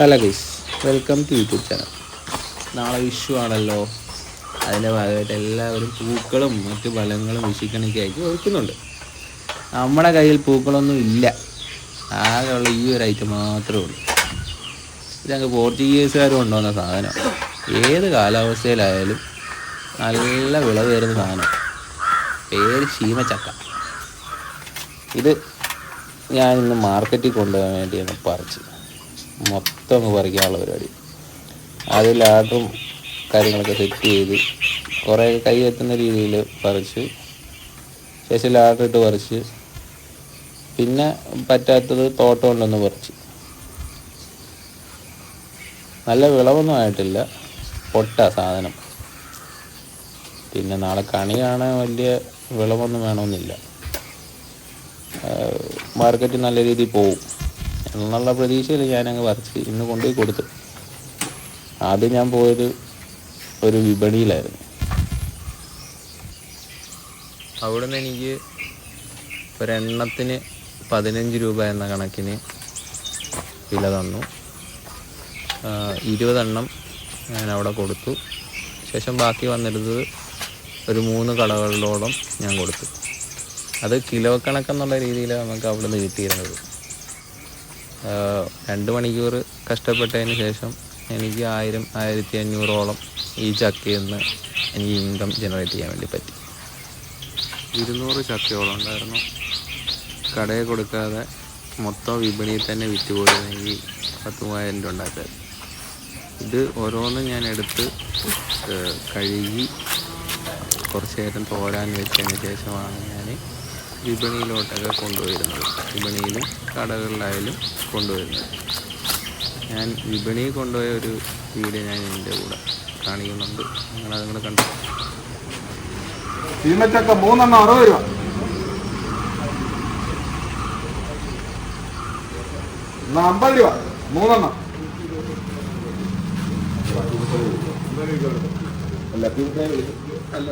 Hello guys, welcome to YouTube channel. നാളെ വിഷു ആണല്ലോ. അതിൻ്റെ ഭാഗമായിട്ട് എല്ലാവരും പൂക്കളും മറ്റു ഫലങ്ങളും വിഷുക്കണിക്ക് ആയിട്ട് വയ്ക്കുന്നുണ്ട്. നമ്മുടെ കയ്യിൽ പൂക്കളൊന്നും ഇല്ല. ആകെയുള്ള ഈ ഒരു ഐറ്റം മാത്രമേ ഉള്ളൂ. ഇതങ്ങ് പോർച്ചുഗീസുകാർ കൊണ്ടുവന്ന സാധനം. ഏത് കാലാവസ്ഥയിലായാലും നല്ല വിളവ് വരുന്ന സാധനം. പേര് ശീമച്ചക്ക. ഇത് ഞാൻ ഇന്ന് മാർക്കറ്റിൽ കൊണ്ടുപോകാൻ വേണ്ടിയാണ് പറിച്ച് മൊത്തം അങ്ങ് പറിക്കാനുള്ള പരിപാടി. അത് ലാഡറും കാര്യങ്ങളൊക്കെ സെറ്റ് ചെയ്ത് കുറേ കൈ എത്തുന്ന രീതിയിൽ പറിച്ച്, ശേഷം ലാഡർ ഇട്ട് പറിച്ച്, പിന്നെ പറ്റാത്തത് തോട്ടം കൊണ്ടൊന്ന് പറിച്ച്. നല്ല വിളവൊന്നും ആയിട്ടില്ല, പൊട്ട സാധനം. പിന്നെ നാളെ കണി കാണാൻ വലിയ വിളവൊന്നും വേണമെന്നില്ല. മാർക്കറ്റ് നല്ല രീതിയിൽ പോവും എന്നുള്ള പ്രതീക്ഷയിൽ ഞാനങ്ങ് പറിച്ച് ഇന്ന് കൊണ്ടുപോയി കൊടുത്തു. ആദ്യം ഞാൻ പോയത് ഒരു വിപണിയിലായിരുന്നു. അവിടുന്ന് എനിക്ക് ഒരെണ്ണത്തിന് 15 രൂപ എന്ന കണക്കിന് വില തന്നു. 20 എണ്ണം ഞാൻ അവിടെ കൊടുത്തു. ശേഷം ബാക്കി വന്നിരുന്നത് ഒരു 3 കടകളിലോളം ഞാൻ കൊടുത്തു. അത് കിലോ കണക്കെന്നുള്ള രീതിയിലാണ് നമുക്ക് അവിടെ നിന്ന് കിട്ടിയിരുന്നത്. 2 മണിക്കൂർ കഷ്ടപ്പെട്ടതിന് ശേഷം എനിക്ക് 1000-1500 ഈ ചക്കയിൽ നിന്ന് എനിക്ക് ഇൻകം ജനറേറ്റ് ചെയ്യാൻ വേണ്ടി പറ്റി. 200 ചക്കയോളം ഉണ്ടായിരുന്നു. കടയിൽ കൊടുക്കാതെ മൊത്തം വിപണിയിൽ തന്നെ വിറ്റ് പോയിരുന്നെങ്കിൽ 10,000-3000 രൂപ ഉണ്ടാക്കാറ്. ഇത് ഓരോന്നും ഞാൻ എടുത്ത് കഴുകി കുറച്ച് നേരം തോരാൻ വെച്ചതിന് ശേഷമാണ് ഞാൻ വിപണിയിലോട്ടൊക്കെ കൊണ്ടുപോയിരുന്നത്. വിപണിയിലും കടകളിലായാലും കൊണ്ടുവരുന്നത്. ഞാൻ വിപണിയിൽ കൊണ്ടുപോയ ഒരു വീഡിയോ ഞാൻ എൻ്റെ കൂടെ കാണിക്കുന്നുണ്ട്. നിങ്ങളത് കൂടെ കണ്ടു. ചീമച്ചക്ക 3 എണ്ണം 60 രൂപ. 50 രൂപ 3 എണ്ണം. അല്ല